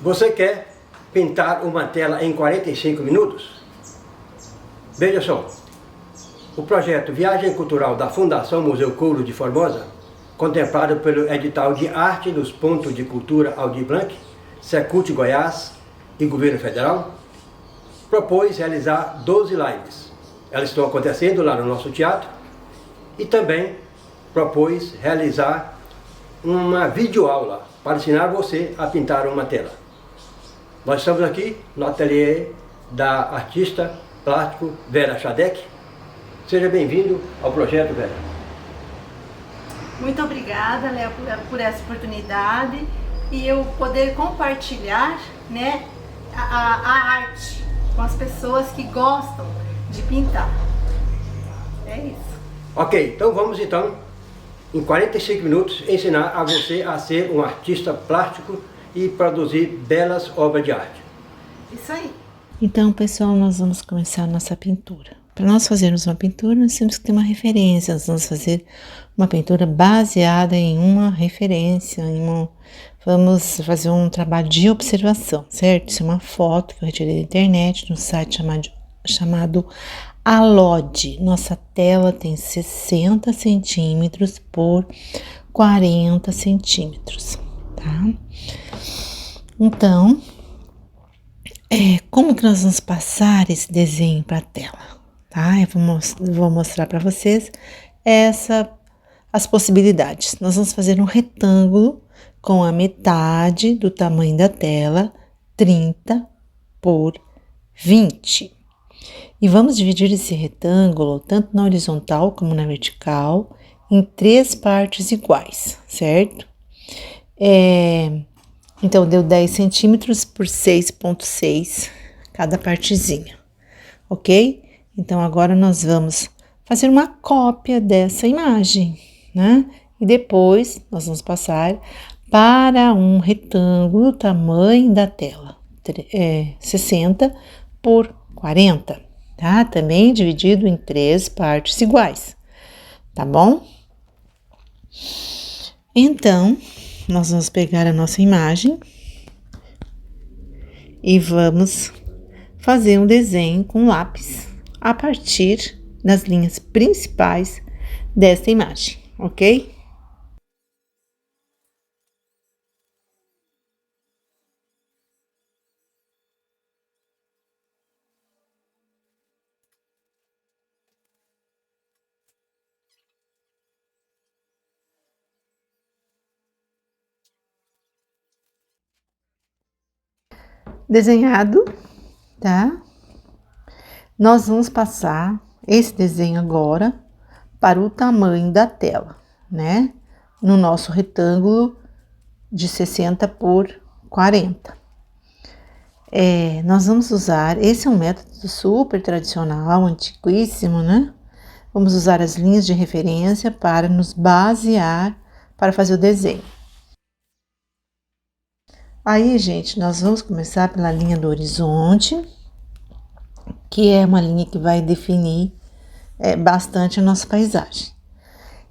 Você quer pintar uma tela em 45 minutos? Veja só, o projeto Viagem Cultural da Fundação Museu Couro de Formosa, contemplado pelo edital de arte dos pontos de cultura Aldir Blanc, Secult Goiás e Governo Federal, propôs realizar 12 lives. Elas estão acontecendo lá no nosso teatro e também propôs realizar uma videoaula para ensinar você a pintar uma tela. Nós estamos aqui no ateliê da artista plástico Vera Schadek. Seja bem-vindo ao projeto, Vera. Muito obrigada, Léo, por essa oportunidade e eu poder compartilhar, né, a arte com as pessoas que gostam de pintar. É isso. Ok, então vamos em 45 minutos, ensinar a você a ser um artista plástico e produzir belas obras de arte. Isso aí. Então, pessoal, nós vamos começar a nossa pintura. Para nós fazermos uma pintura, nós temos que ter uma referência. Nós vamos fazer uma pintura baseada em uma referência, vamos fazer um trabalho de observação, certo? Isso é uma foto que eu retirei da internet, no site chamado Alod. Nossa tela tem 60 centímetros por 40 centímetros, tá? Então, como que nós vamos passar esse desenho para a tela, tá? Eu vou mostrar para vocês as possibilidades. Nós vamos fazer um retângulo com a metade do tamanho da tela, 30 por 20. E vamos dividir esse retângulo, tanto na horizontal como na vertical, em 3 partes iguais, certo? Então, deu 10 centímetros por 6,6 cada partezinha, ok? Então, agora nós vamos fazer uma cópia dessa imagem, né? E depois nós vamos passar para um retângulo, tamanho da tela, 60 por 40, tá? Também dividido em 3 partes iguais, tá bom? Então, nós vamos pegar a nossa imagem e vamos fazer um desenho com lápis a partir das linhas principais desta imagem, ok? Desenhado, tá? Nós vamos passar esse desenho agora para o tamanho da tela, né? No nosso retângulo de 60 por 40. Nós vamos usar, esse é um método super tradicional, antiquíssimo, né? Vamos usar as linhas de referência para nos basear para fazer o desenho. Aí, gente, nós vamos começar pela linha do horizonte, que é uma linha que vai definir bastante a nossa paisagem.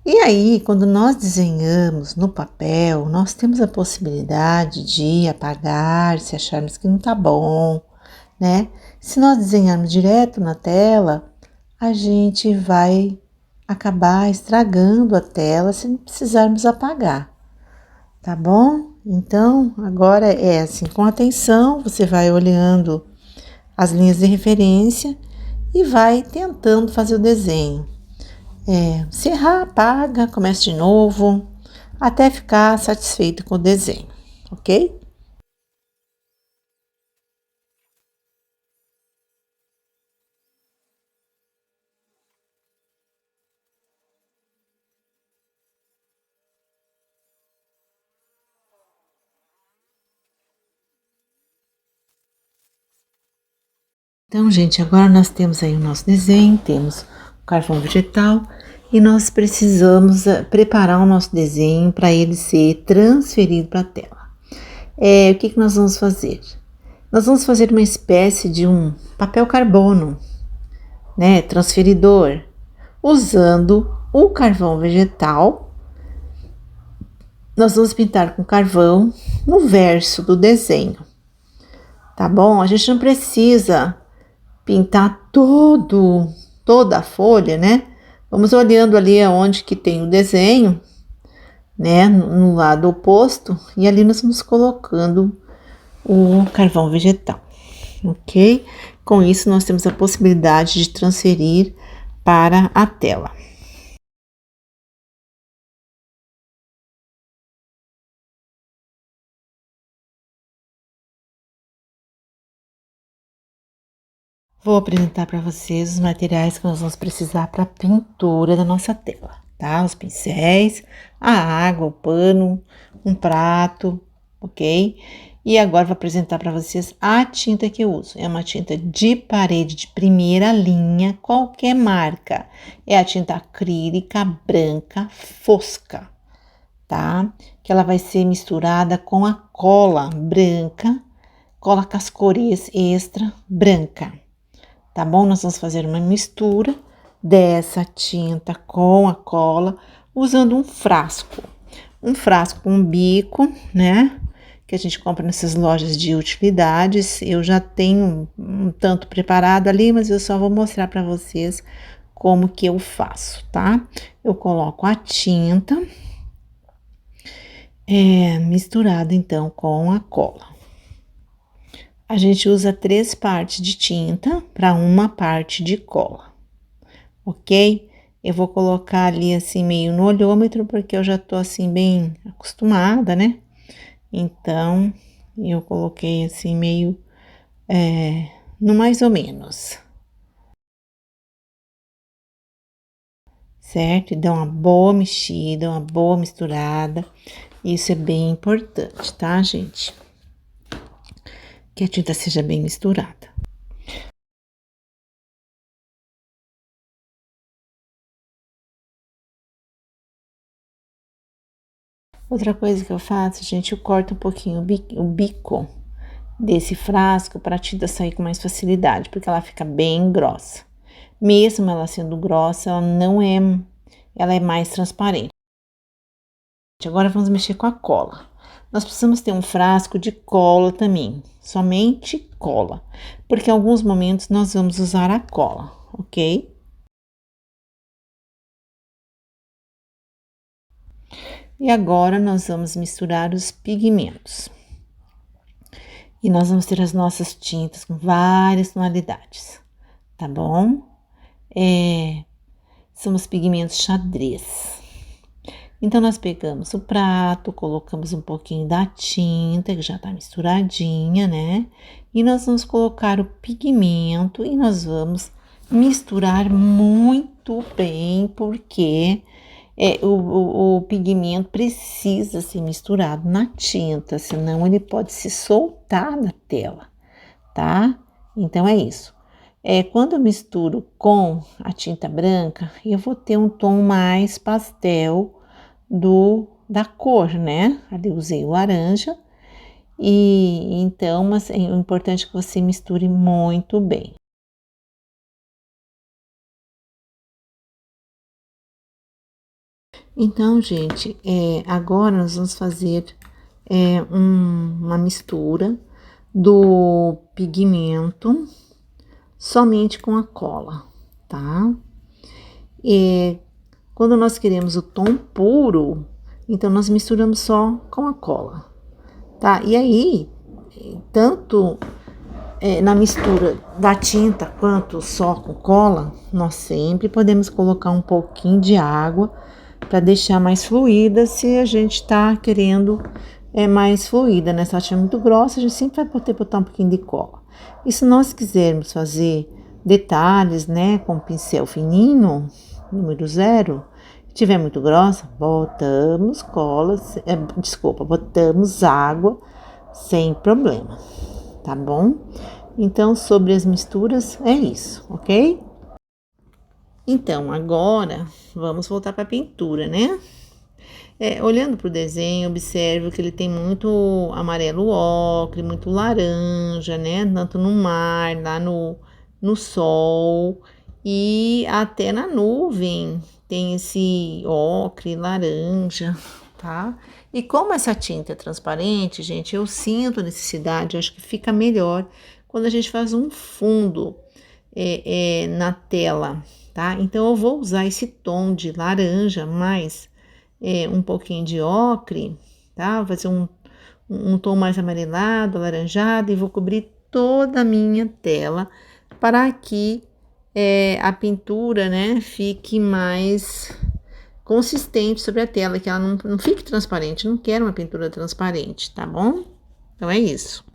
E aí, quando nós desenhamos no papel, nós temos a possibilidade de apagar se acharmos que não tá bom, né? Se nós desenharmos direto na tela, a gente vai acabar estragando a tela se não precisarmos apagar, tá bom? Então, agora assim, com atenção, você vai olhando as linhas de referência e vai tentando fazer o desenho. Se errar, apaga, comece de novo, até ficar satisfeito com o desenho, ok? Então, gente, agora nós temos aí o nosso desenho, temos o carvão vegetal e nós precisamos preparar o nosso desenho para ele ser transferido para a tela. O que nós vamos fazer? Nós vamos fazer uma espécie de um papel carbono, né, transferidor, usando o carvão vegetal. Nós vamos pintar com carvão no verso do desenho, tá bom? A gente não precisa pintar toda a folha, né? Vamos olhando ali aonde que tem o desenho, né? No lado oposto, e ali nós vamos colocando o carvão vegetal, ok? Com isso, nós temos a possibilidade de transferir para a tela. Vou apresentar para vocês os materiais que nós vamos precisar para a pintura da nossa tela, tá? Os pincéis, a água, o pano, um prato, ok? E agora vou apresentar para vocês a tinta que eu uso. É uma tinta de parede de primeira linha, qualquer marca. É a tinta acrílica branca fosca, tá? Que ela vai ser misturada com a cola branca, cola cascorês extra branca. Tá bom? Nós vamos fazer uma mistura dessa tinta com a cola, usando um frasco com bico, né? Que a gente compra nessas lojas de utilidades. Eu já tenho um tanto preparado ali, mas eu só vou mostrar para vocês como que eu faço, tá? Eu coloco a tinta misturada então com a cola. A gente usa 3 partes de tinta para 1 parte de cola, ok? Eu vou colocar ali assim meio no olhômetro, porque eu já tô assim bem acostumada, né? Então, eu coloquei assim meio no mais ou menos, certo? E dá uma boa mexida, uma boa misturada. Isso é bem importante, tá, gente? Que a tinta seja bem misturada. Outra coisa que eu faço, gente, eu corto um pouquinho o bico desse frasco para a tinta sair com mais facilidade, porque ela fica bem grossa. Mesmo ela sendo grossa, ela é mais transparente. Agora vamos mexer com a cola. Nós precisamos ter um frasco de cola também, somente cola, porque em alguns momentos nós vamos usar a cola, ok? E agora nós vamos misturar os pigmentos. E nós vamos ter as nossas tintas com várias tonalidades, tá bom? São os pigmentos xadrez. Então, nós pegamos o prato, colocamos um pouquinho da tinta, que já tá misturadinha, né? E nós vamos colocar o pigmento e nós vamos misturar muito bem, porque o pigmento precisa ser misturado na tinta, senão ele pode se soltar da tela, tá? Então, é isso. Quando eu misturo com a tinta branca, eu vou ter um tom mais pastel da cor, né? Ali usei o laranja, e então, mas é importante que você misture muito bem. Então, gente, agora nós vamos fazer uma mistura do pigmento somente com a cola, tá? Quando nós queremos o tom puro, então nós misturamos só com a cola, tá? E aí, tanto na mistura da tinta quanto só com cola, nós sempre podemos colocar um pouquinho de água para deixar mais fluida, se a gente tá querendo mais fluida, né? Se ela estiver muito grossa, a gente sempre vai poder botar um pouquinho de cola. E se nós quisermos fazer detalhes, né, com pincel fininho, número 0, se tiver muito grossa, botamos botamos água sem problema, tá bom? Então, sobre as misturas, é isso, ok? Então, agora, vamos voltar para a pintura, né? Olhando para o desenho, observo que ele tem muito amarelo ocre, muito laranja, né? Tanto no mar, lá no sol e até na nuvem tem esse ocre laranja, tá? E como essa tinta é transparente, gente, eu sinto a necessidade, acho que fica melhor quando a gente faz um fundo na tela, tá? Então, eu vou usar esse tom de laranja, mais um pouquinho de ocre, tá? Vou fazer um tom mais amarelado, alaranjado, e vou cobrir toda a minha tela para que a pintura, né, fique mais consistente sobre a tela, que ela não fique transparente. Não quero uma pintura transparente, tá bom? Então é isso.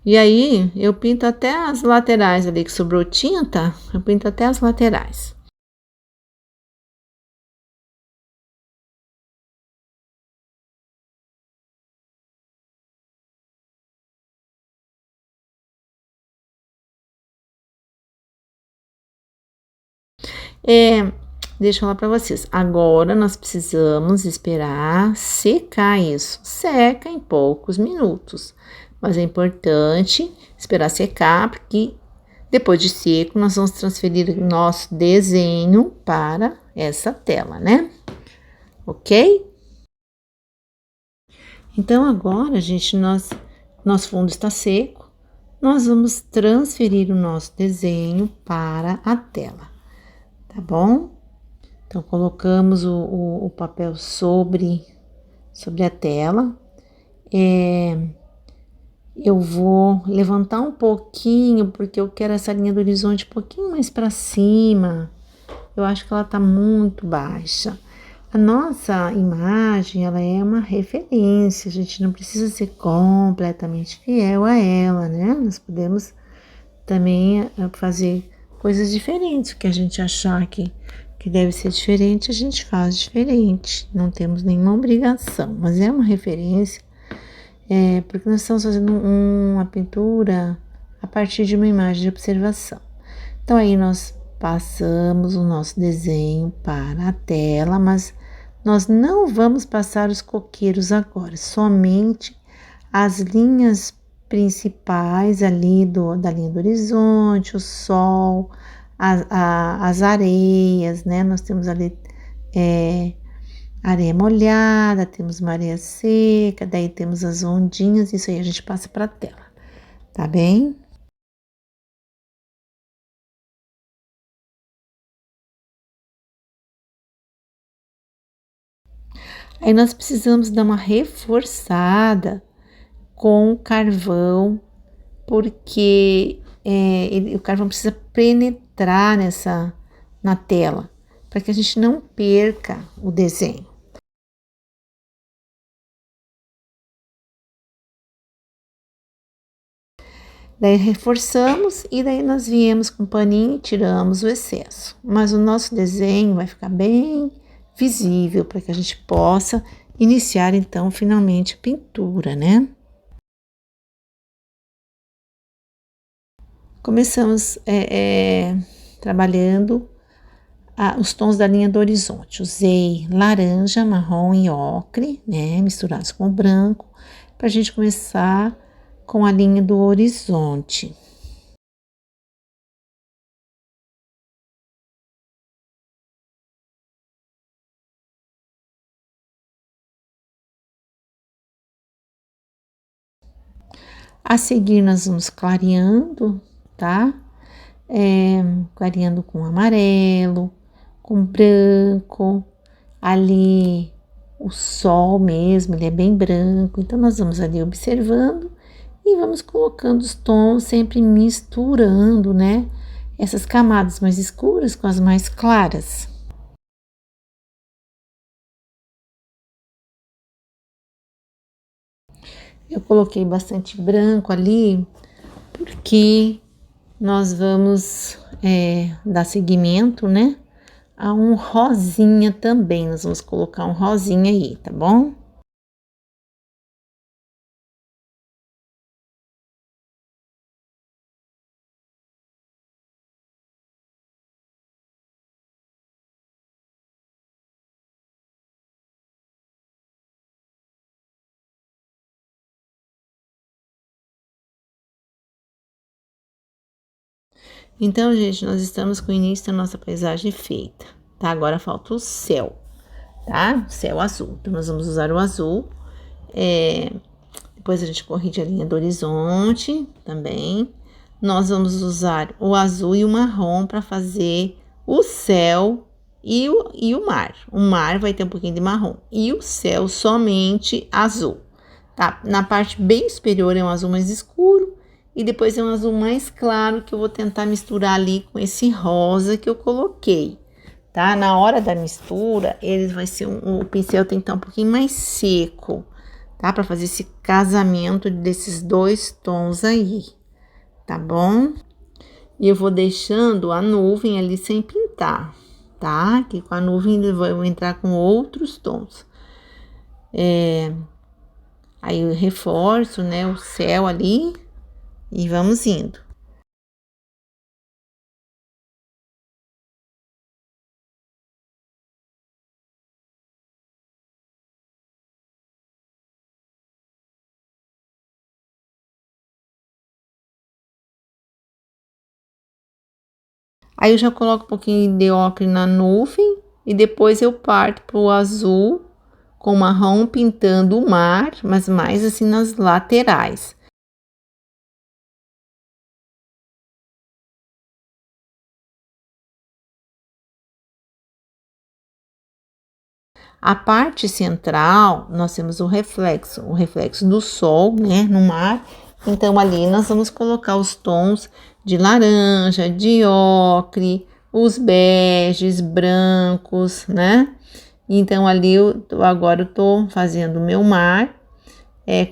E aí, eu pinto até as laterais ali que sobrou tinta, eu pinto até as laterais. Deixa eu falar para vocês. Agora nós precisamos esperar secar isso. Seca em poucos minutos. Mas é importante esperar secar, porque depois de seco nós vamos transferir o nosso desenho para essa tela, né? Ok? Então agora, gente, nosso fundo está seco. Nós vamos transferir o nosso desenho para a tela, tá bom? Então, colocamos o papel sobre a tela. Eu vou levantar um pouquinho, porque eu quero essa linha do horizonte um pouquinho mais para cima. Eu acho que ela tá muito baixa. A nossa imagem, ela é uma referência, a gente não precisa ser completamente fiel a ela, né? Nós podemos também fazer coisas diferentes, o que a gente achar que deve ser diferente, a gente faz diferente, não temos nenhuma obrigação, mas é uma referência, porque nós estamos fazendo uma pintura a partir de uma imagem de observação. Então, aí nós passamos o nosso desenho para a tela, mas nós não vamos passar os coqueiros agora, somente as linhas principais ali da linha do horizonte, o sol, as areias, né? Nós temos ali areia molhada, temos uma areia seca, daí temos as ondinhas, isso aí a gente passa para a tela, tá bem? Aí nós precisamos dar uma reforçada com carvão, porque o carvão precisa penetrar na tela, para que a gente não perca o desenho. Daí reforçamos e daí nós viemos com o paninho e tiramos o excesso. Mas o nosso desenho vai ficar bem visível para que a gente possa iniciar então finalmente a pintura, né? Começamos trabalhando os tons da linha do horizonte. Usei laranja, marrom e ocre, né, misturados com o branco, para a gente começar com a linha do horizonte. A seguir, nós vamos clareando, tá? Clareando com amarelo, com branco, ali o sol mesmo, ele é bem branco, então nós vamos ali observando e vamos colocando os tons, sempre misturando, né? Essas camadas mais escuras com as mais claras. Eu coloquei bastante branco ali, porque nós vamos dar seguimento, né, a um rosinha também. Nós vamos colocar um rosinha aí, tá bom? Então, gente, nós estamos com o início da nossa paisagem feita, tá? Agora falta o céu, tá? Céu azul. Então, nós vamos usar o azul. Depois a gente corrige a linha do horizonte também. Nós vamos usar o azul e o marrom para fazer o céu e o mar. O mar vai ter um pouquinho de marrom e o céu somente azul, tá? Na parte bem superior é um azul mais escuro e depois é um azul mais claro que eu vou tentar misturar ali com esse rosa que eu coloquei, tá? Na hora da mistura, ele vai ser o pincel tem que estar um pouquinho mais seco, tá? Para fazer esse casamento desses dois tons aí, tá bom? E eu vou deixando a nuvem ali sem pintar, tá? Que com a nuvem eu vou entrar com outros tons. Aí eu reforço, né, o céu ali e vamos indo. Aí eu já coloco um pouquinho de ocre na nuvem e depois eu parto pro azul com marrom pintando o mar, mas mais assim nas laterais. A parte central, nós temos o reflexo do sol, né, no mar. Então, ali nós vamos colocar os tons de laranja, de ocre, os beges, brancos, né? Então, ali, agora eu tô fazendo o meu mar,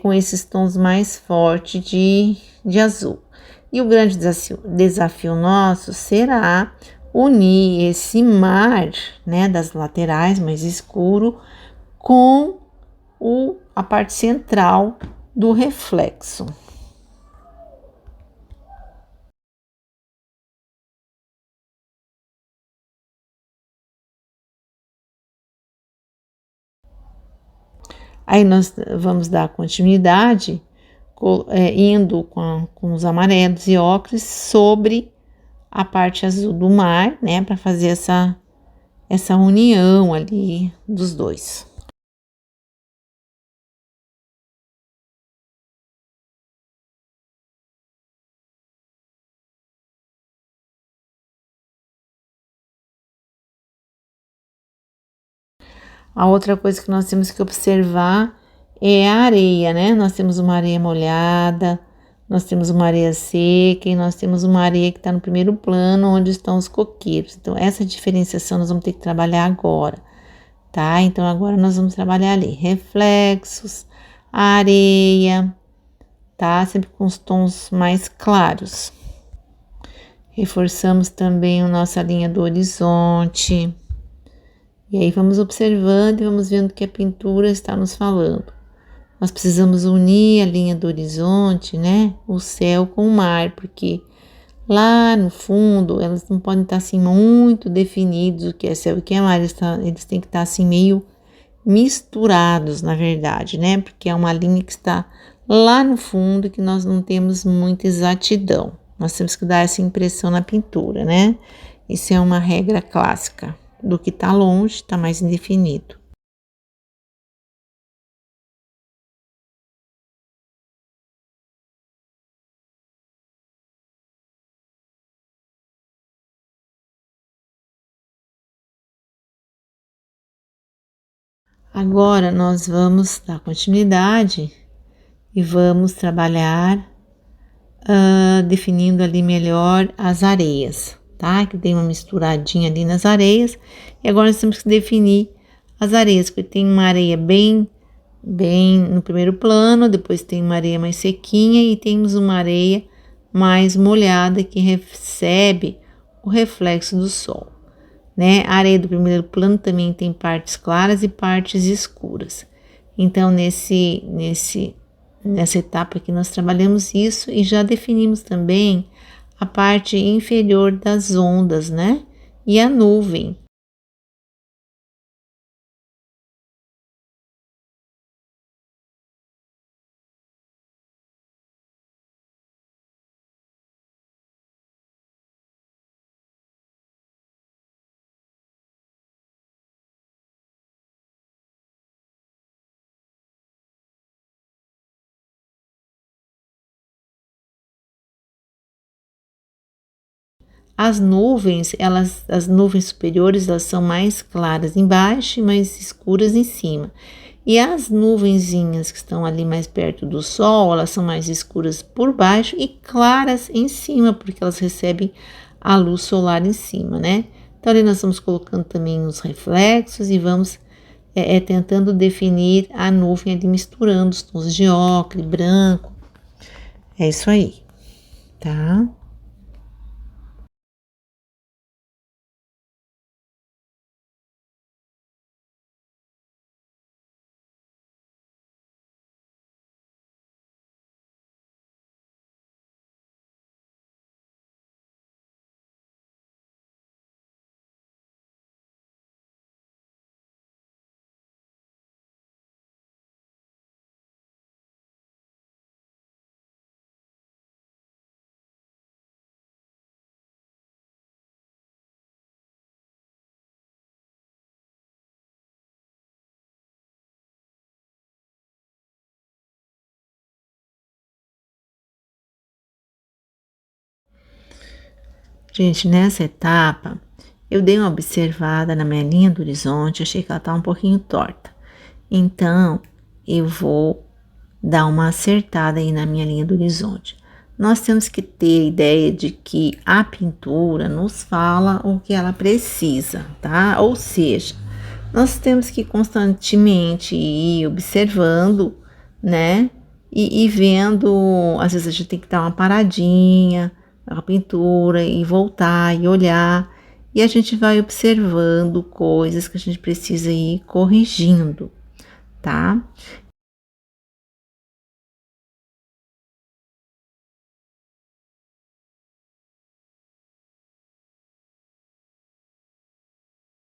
com esses tons mais fortes de azul. E o grande desafio nosso será unir esse mar, né, das laterais mais escuro com a parte central do reflexo. Aí nós vamos dar continuidade, indo com os amarelos e ocres sobre a parte azul do mar, né, para fazer essa união ali dos dois. A outra coisa que nós temos que observar é a areia, né? Nós temos uma areia molhada, nós temos uma areia seca e nós temos uma areia que está no primeiro plano, onde estão os coqueiros. Então, essa diferenciação nós vamos ter que trabalhar agora, tá? Então, agora nós vamos trabalhar ali reflexos, areia, tá? Sempre com os tons mais claros. Reforçamos também a nossa linha do horizonte. E aí vamos observando e vamos vendo o que a pintura está nos falando. Nós precisamos unir a linha do horizonte, né? O céu com o mar, porque lá no fundo elas não podem estar assim muito definidos o que é céu e o que é mar. Eles têm que estar assim meio misturados, na verdade, né? Porque é uma linha que está lá no fundo que nós não temos muita exatidão. Nós temos que dar essa impressão na pintura, né? Isso é uma regra clássica. Do que está longe, está mais indefinido. Agora nós vamos dar continuidade e vamos trabalhar definindo ali melhor as areias, tá? Que tem uma misturadinha ali nas areias. E agora nós temos que definir as areias, porque tem uma areia bem no primeiro plano, depois tem uma areia mais sequinha e temos uma areia mais molhada que recebe o reflexo do sol. né? A areia do primeiro plano também tem partes claras e partes escuras. Então, nessa etapa aqui nós trabalhamos isso e já definimos também a parte inferior das ondas, né? E a nuvem. As nuvens, as nuvens superiores, elas são mais claras embaixo e mais escuras em cima. E as nuvenzinhas que estão ali mais perto do sol, elas são mais escuras por baixo e claras em cima, porque elas recebem a luz solar em cima, né? Então ali nós vamos colocando também os reflexos e vamos tentando definir a nuvem ali, misturando os tons de ocre, branco. É isso aí, tá? Gente, nessa etapa, eu dei uma observada na minha linha do horizonte, achei que ela tá um pouquinho torta. Então, eu vou dar uma acertada aí na minha linha do horizonte. Nós temos que ter a ideia de que a pintura nos fala o que ela precisa, tá? Ou seja, nós temos que constantemente ir observando, né? E vendo, às vezes a gente tem que dar uma paradinha na pintura e voltar e olhar. E a gente vai observando coisas que a gente precisa ir corrigindo, tá?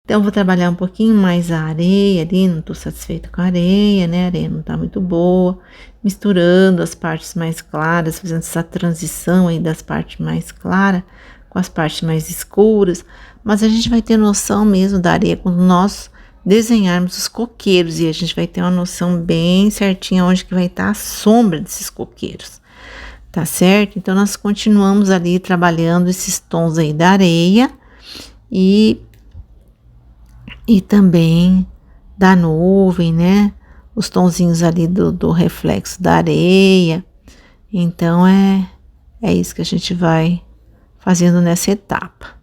Então, eu vou trabalhar um pouquinho mais a areia ali, não tô satisfeita com a areia, né? A areia não tá muito boa. Misturando as partes mais claras, fazendo essa transição aí das partes mais claras com as partes mais escuras. Mas a gente vai ter noção mesmo da areia quando nós desenharmos os coqueiros. E a gente vai ter uma noção bem certinha onde que vai estar a sombra desses coqueiros. Tá certo? Então, nós continuamos ali trabalhando esses tons aí da areia e também da nuvem, né? Os tonzinhos ali do reflexo da areia. Então, é isso que a gente vai fazendo nessa etapa.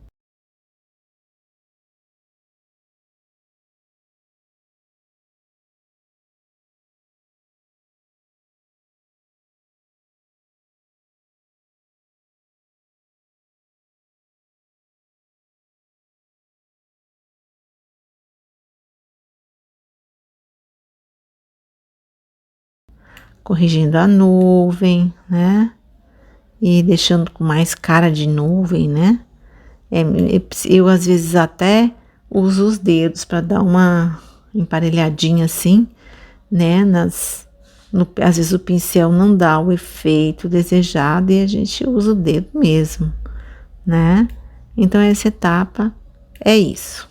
Corrigindo a nuvem, né? E deixando com mais cara de nuvem, né? Eu às vezes até uso os dedos para dar uma emparelhadinha assim, né? Às vezes o pincel não dá o efeito desejado e a gente usa o dedo mesmo, né? Então, essa etapa é isso.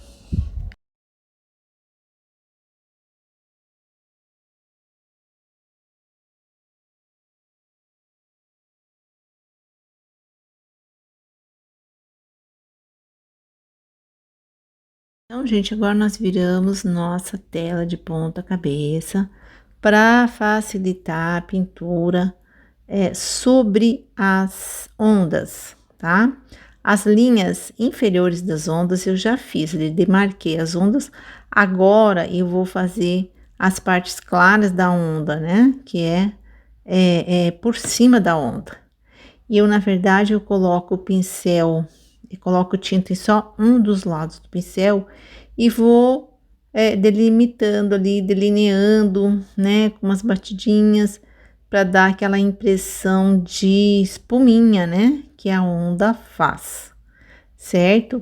Então, gente, agora nós viramos nossa tela de ponta cabeça para facilitar a pintura sobre as ondas, tá? As linhas inferiores das ondas eu já fiz, eu demarquei as ondas. Agora eu vou fazer as partes claras da onda, né? Que é por cima da onda. E eu, na verdade, eu coloco o pincel e coloco tinta em só um dos lados do pincel e vou delimitando ali, delineando, né, com umas batidinhas para dar aquela impressão de espuminha, né, que a onda faz, certo?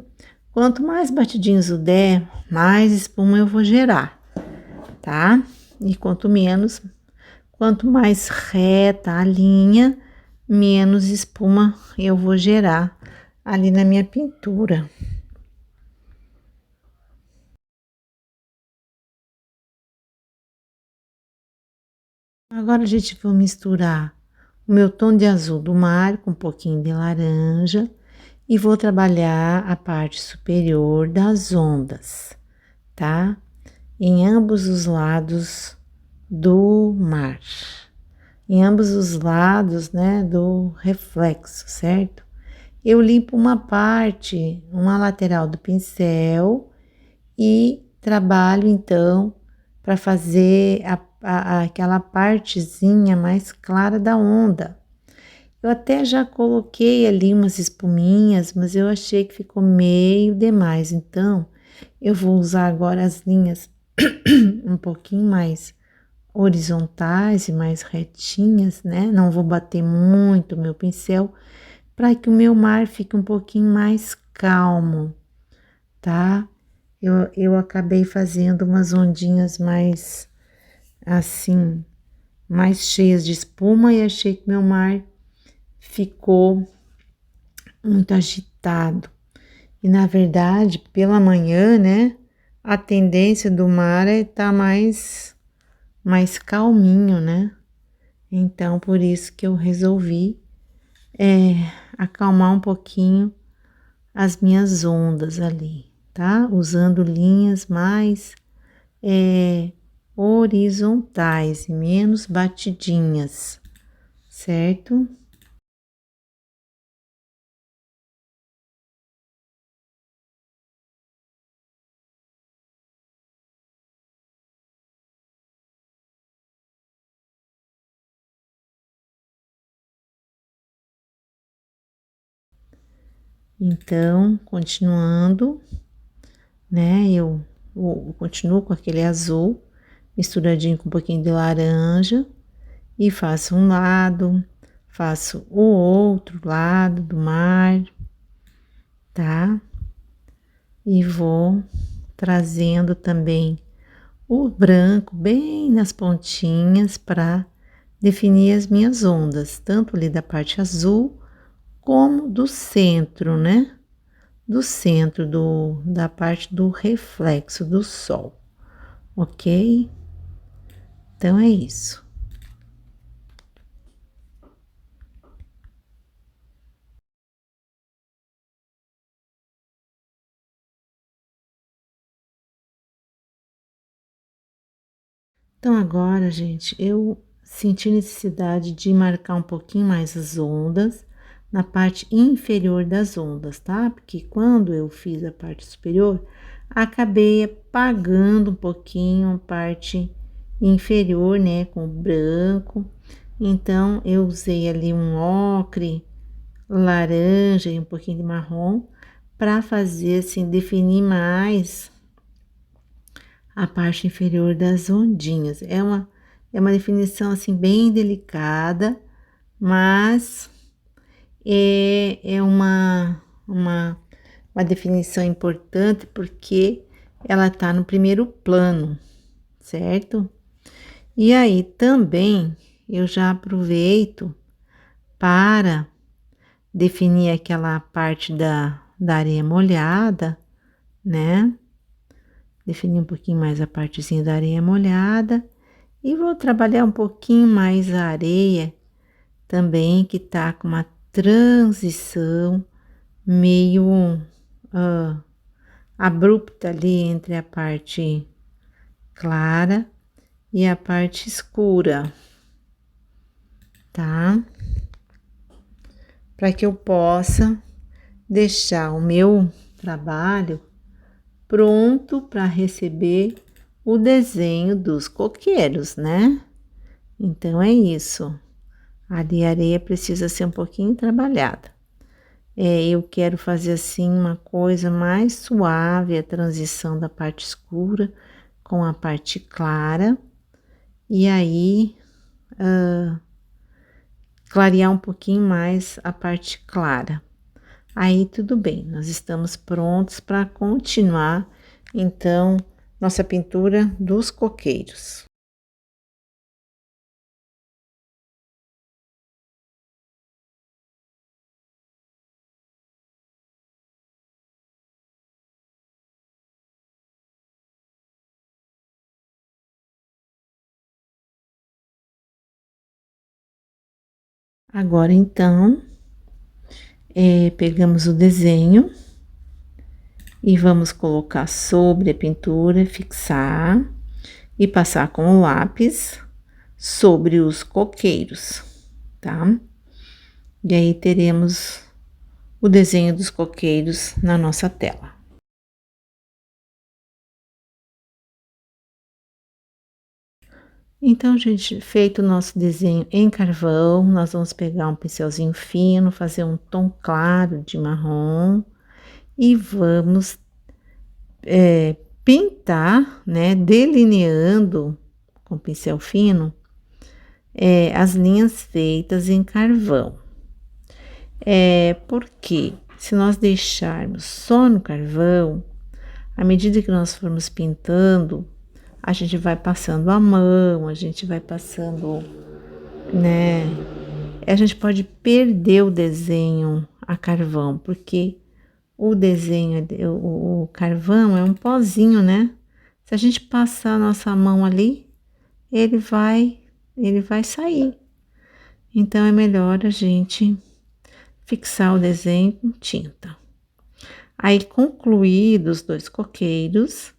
Quanto mais batidinhos eu der, mais espuma eu vou gerar, tá? E quanto mais reta a linha, menos espuma eu vou gerar ali na minha pintura. Agora a gente vai misturar o meu tom de azul do mar com um pouquinho de laranja e vou trabalhar a parte superior das ondas, tá? Em ambos os lados do mar, em ambos os lados, né, do reflexo, certo? Eu limpo uma parte, uma lateral do pincel e trabalho então para fazer aquela partezinha mais clara da onda. Eu até já coloquei ali umas espuminhas, mas eu achei que ficou meio demais, então eu vou usar agora as linhas um pouquinho mais horizontais e mais retinhas, né? Não vou bater muito o meu pincel para que o meu mar fique um pouquinho mais calmo, tá? Eu acabei fazendo umas ondinhas mais assim, mais cheias de espuma e achei que meu mar ficou muito agitado. E na verdade, pela manhã, né, a tendência do mar é estar mais calminho, né? Então, por isso que eu resolvi acalmar um pouquinho as minhas ondas ali, tá? Usando linhas mais horizontais e menos batidinhas, certo? Então, continuando, né, eu continuo com aquele azul, misturadinho com um pouquinho de laranja, e faço um lado, faço o outro lado do mar, tá? E vou trazendo também o branco bem nas pontinhas para definir as minhas ondas, tanto ali da parte azul, como do centro, né? Do centro da parte do reflexo do sol, ok? Então é isso. Então agora, gente, eu senti necessidade de marcar um pouquinho mais as ondas na parte inferior das ondas, tá? Porque quando eu fiz a parte superior, acabei apagando um pouquinho a parte inferior, né, com branco. Então, eu usei ali um ocre, laranja e um pouquinho de marrom para fazer assim, definir mais a parte inferior das ondinhas. É uma definição assim bem delicada, mas é uma definição importante porque ela tá no primeiro plano, certo? E aí também eu já aproveito para definir aquela parte da areia molhada, né? Definir um pouquinho mais a partezinha da areia molhada e vou trabalhar um pouquinho mais a areia também, que tá com uma transição meio abrupta ali entre a parte clara e a parte escura, tá? Para que eu possa deixar o meu trabalho pronto para receber o desenho dos coqueiros, né? Então é isso. Ali a areia precisa ser um pouquinho trabalhada. eu quero fazer assim uma coisa mais suave, a transição da parte escura com a parte clara, e aí clarear um pouquinho mais a parte clara. Aí tudo bem, nós estamos prontos para continuar, então, nossa pintura dos coqueiros. Agora, então, pegamos o desenho e vamos colocar sobre a pintura, fixar e passar com o lápis sobre os coqueiros, tá? E aí teremos o desenho dos coqueiros na nossa tela. Então, gente, feito o nosso desenho em carvão, nós vamos pegar um pincelzinho fino, fazer um tom claro de marrom e vamos pintar, né, delineando com pincel fino as linhas feitas em carvão. Porque se nós deixarmos só no carvão, à medida que nós formos pintando, a gente vai passando a mão, a gente vai passando, né? A gente pode perder o desenho a carvão, porque o desenho, o carvão é um pozinho, né? Se a gente passar a nossa mão ali, ele vai sair. Então, é melhor a gente fixar o desenho com tinta. Aí, concluídos os 2 coqueiros,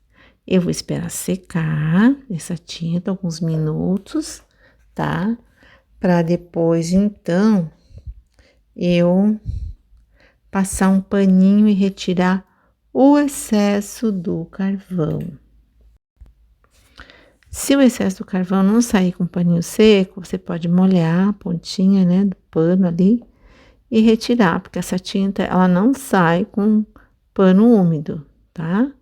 eu vou esperar secar essa tinta alguns minutos, tá? Para depois, então, eu passar um paninho e retirar o excesso do carvão. Se o excesso do carvão não sair com paninho seco, você pode molhar a pontinha, né, do pano ali e retirar, porque essa tinta, ela não sai com pano úmido, tá?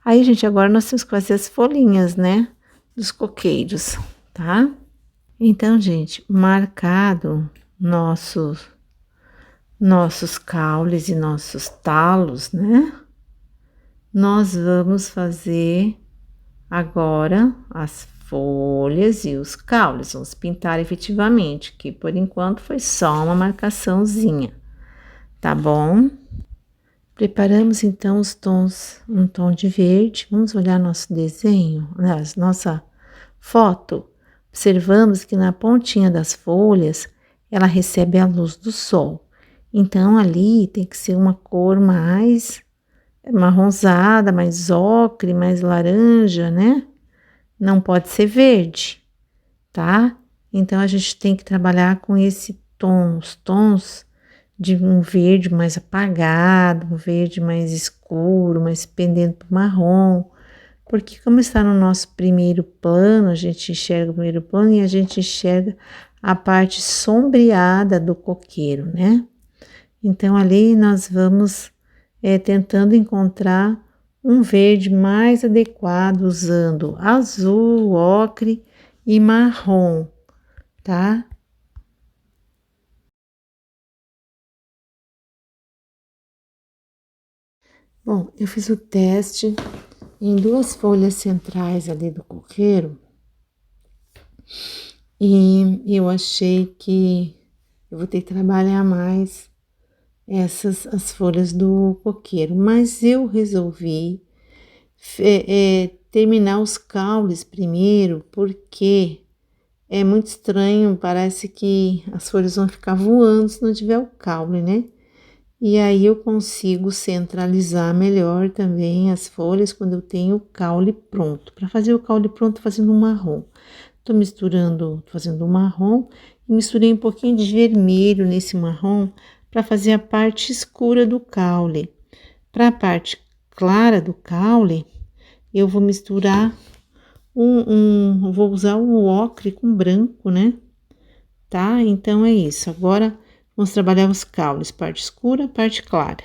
Aí, gente, agora nós temos que fazer as folhinhas, né, dos coqueiros, tá? Então, gente, marcado nossos caules e nossos talos, né? Nós vamos fazer agora as folhas e os caules, vamos pintar efetivamente, que por enquanto foi só uma marcaçãozinha, tá bom? Preparamos então os tons, um tom de verde, vamos olhar nosso desenho, nossa foto. Observamos que na pontinha das folhas, ela recebe a luz do sol. Então, ali tem que ser uma cor mais marronzada, mais ocre, mais laranja, né? Não pode ser verde, tá? Então, a gente tem que trabalhar com esse tom, os tons de um verde mais apagado, um verde mais escuro, mais pendendo para o marrom, porque como está no nosso primeiro plano, a gente enxerga o primeiro plano e a gente enxerga a parte sombreada do coqueiro, né? Então, ali nós vamos tentando encontrar um verde mais adequado, usando azul, ocre e marrom, tá? Bom, eu fiz o teste em 2 folhas centrais ali do coqueiro e eu achei que eu vou ter que trabalhar mais as folhas do coqueiro, mas eu resolvi terminar os caules primeiro, porque é muito estranho, parece que as folhas vão ficar voando se não tiver o caule, né? E aí eu consigo centralizar melhor também as folhas quando eu tenho o caule pronto. Para fazer o caule pronto, fazendo um marrom. Tô fazendo um marrom e misturei um pouquinho de vermelho nesse marrom para fazer a parte escura do caule. Para a parte clara do caule, eu vou misturar vou usar o ocre com branco, né? Tá? Então é isso. Agora Vamos trabalhar os caules, parte escura, parte clara.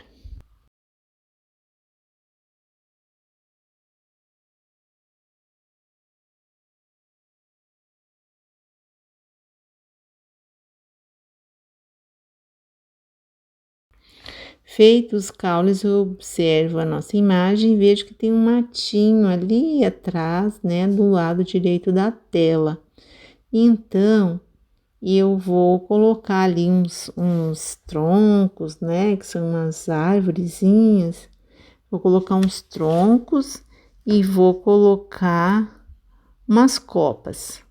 Feitos os caules, eu observo a nossa imagem e vejo que tem um matinho ali atrás, né, do lado direito da tela. Então, eu vou colocar ali uns troncos, né, que são umas árvorezinhas. Vou colocar uns troncos e vou colocar umas copas.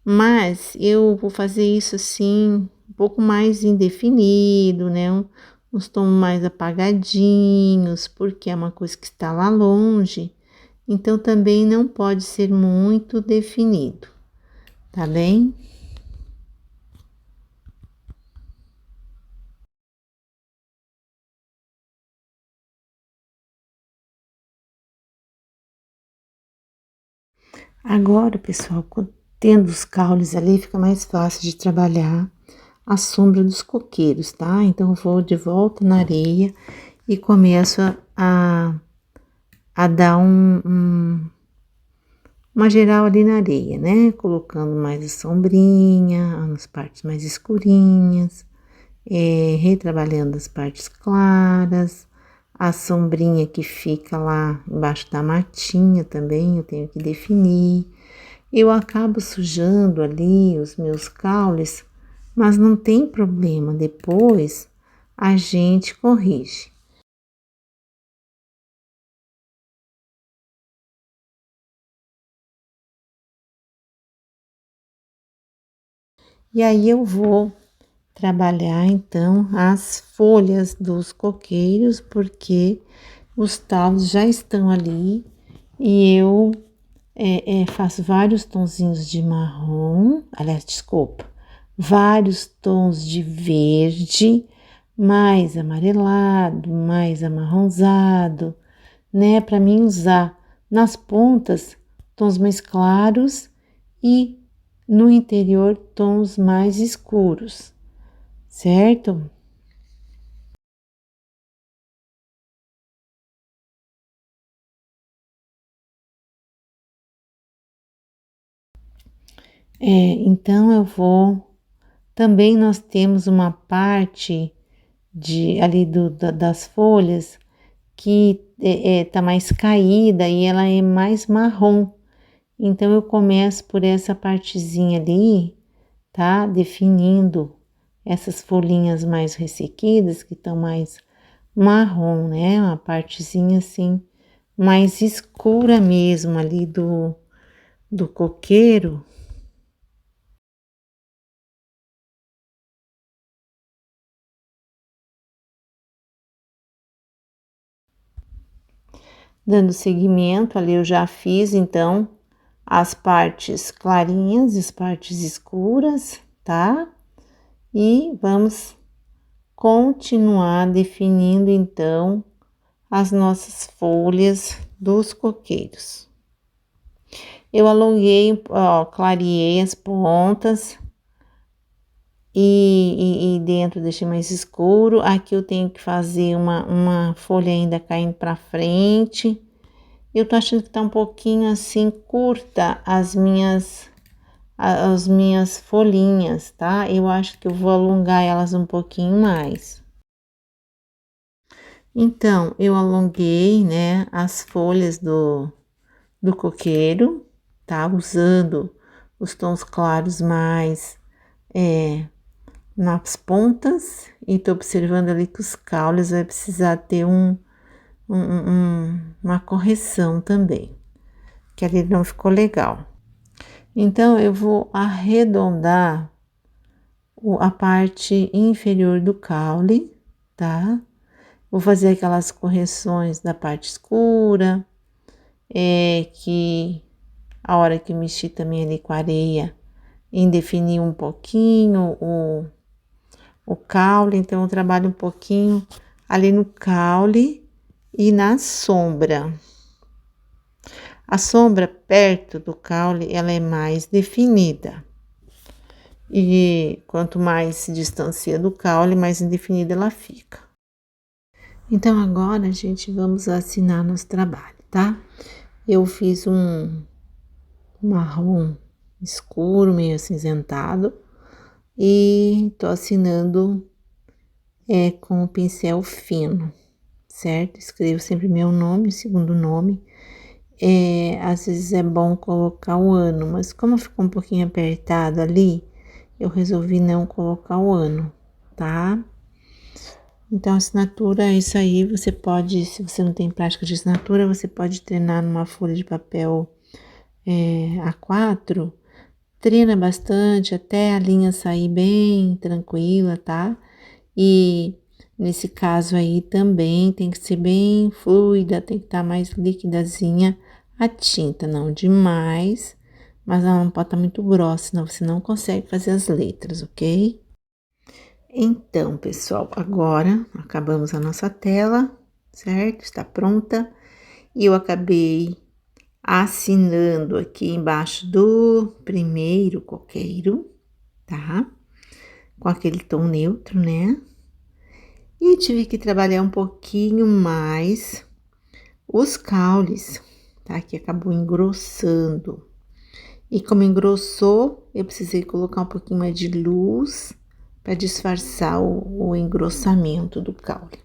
Mas eu vou fazer isso assim, um pouco mais indefinido, né? Uns tons mais apagadinhos, porque é uma coisa que está lá longe, então também não pode ser muito definido, tá bem? Agora, pessoal, tendo os caules ali, fica mais fácil de trabalhar a sombra dos coqueiros, tá? Então, eu vou de volta na areia e começo a dar uma geral ali na areia, né? Colocando mais a sombrinha, nas partes mais escurinhas, retrabalhando as partes claras, a sombrinha que fica lá embaixo da matinha também, eu tenho que definir. Eu acabo sujando ali os meus caules, mas não tem problema, depois a gente corrige. E aí eu vou trabalhar então as folhas dos coqueiros, porque os taulos já estão ali e eu faço vários tonzinhos de marrom, aliás, desculpa, vários tons de verde, mais amarelado, mais amarronzado, né, para mim usar nas pontas tons mais claros e no interior tons mais escuros, certo? Então eu vou. Também nós temos uma parte ali das folhas que tá mais caída e ela é mais marrom. Então eu começo por essa partezinha ali, tá? Definindo essas folhinhas mais ressequidas que estão mais marrom, né? Uma partezinha assim mais escura mesmo ali do coqueiro. Dando seguimento, ali eu já fiz então as partes clarinhas e as partes escuras, tá? E vamos continuar definindo então as nossas folhas dos coqueiros. Eu alonguei, ó, clareei as pontas e dentro deixei mais escuro. Aqui eu tenho que fazer uma folha ainda caindo para frente. Eu tô achando que tá um pouquinho assim curta as minhas folhinhas, tá? Eu acho que eu vou alongar elas um pouquinho mais. Então, eu alonguei, né, as folhas do coqueiro, tá? Usando os tons claros mais nas pontas e tô observando ali que os caules vai precisar ter uma correção também, que ali não ficou legal. Então, eu vou arredondar a parte inferior do caule, tá? Vou fazer aquelas correções da parte escura, que a hora que mexi também ali com a areia, em definir um pouquinho o caule, então eu trabalho um pouquinho ali no caule e na sombra. A sombra perto do caule, ela é mais definida. E quanto mais se distancia do caule, mais indefinida ela fica. Então agora, gente, vamos assinar nosso trabalho, tá? Eu fiz um marrom escuro, meio acinzentado, e tô assinando com o pincel fino, certo? Escrevo sempre meu nome, segundo nome. Às vezes é bom colocar o ano, mas como ficou um pouquinho apertado ali, eu resolvi não colocar o ano, tá? Então, assinatura é isso aí. Você pode, se você não tem prática de assinatura, você pode treinar numa folha de papel A4. Treina bastante até a linha sair bem tranquila, tá? E nesse caso aí também tem que ser bem fluida, tem que estar mais liquidazinha a tinta, não demais, mas ela não pode estar muito grossa, senão você não consegue fazer as letras, ok? Então, pessoal, agora acabamos a nossa tela, certo? Está pronta. E eu acabei assinando aqui embaixo do primeiro coqueiro, tá? Com aquele tom neutro, né? E tive que trabalhar um pouquinho mais os caules, tá? Que acabou engrossando. E como engrossou, eu precisei colocar um pouquinho mais de luz para disfarçar o engrossamento do caule,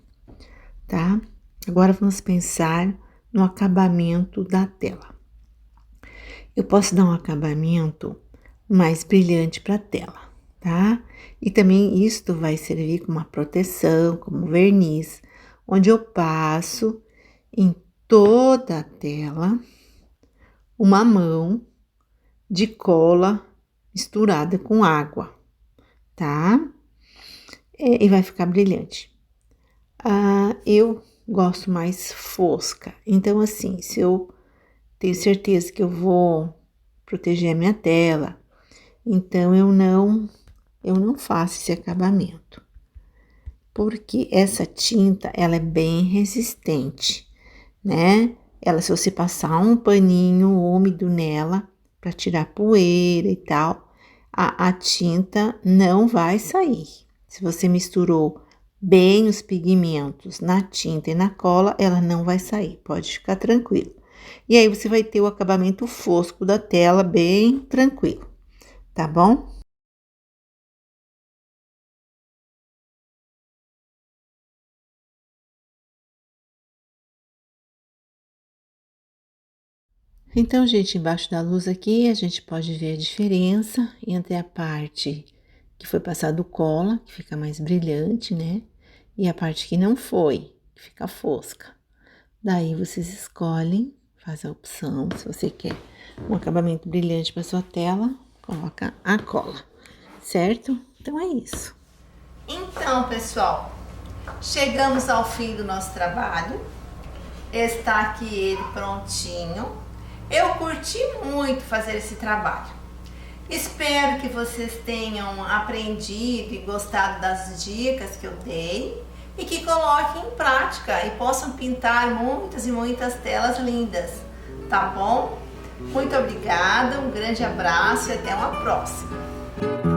tá? Agora vamos pensar no acabamento da tela. Eu posso dar um acabamento mais brilhante para a tela, tá? E também isto vai servir como uma proteção, como verniz, onde eu passo em toda a tela uma mão de cola misturada com água, tá? E vai ficar brilhante. Eu gosto mais fosca, então assim, se eu tenho certeza que eu vou proteger a minha tela, então eu não faço esse acabamento, porque essa tinta, ela é bem resistente, né? Ela, se você passar um paninho úmido nela, para tirar poeira e tal, a tinta não vai sair. Se você misturou bem os pigmentos na tinta e na cola, ela não vai sair, pode ficar tranquilo. E aí você vai ter o acabamento fosco da tela bem tranquilo, tá bom? Então, gente, embaixo da luz aqui, a gente pode ver a diferença entre a parte que foi passado cola, que fica mais brilhante, né? E a parte que não foi, que fica fosca. Daí, vocês escolhem, faz a opção, se você quer um acabamento brilhante para sua tela, coloca a cola, certo? Então, é isso. Então, pessoal, chegamos ao fim do nosso trabalho. Está aqui ele prontinho. Eu curti muito fazer esse trabalho. Espero que vocês tenham aprendido e gostado das dicas que eu dei e que coloquem em prática e possam pintar muitas e muitas telas lindas, tá bom? Muito obrigada, um grande abraço e até uma próxima.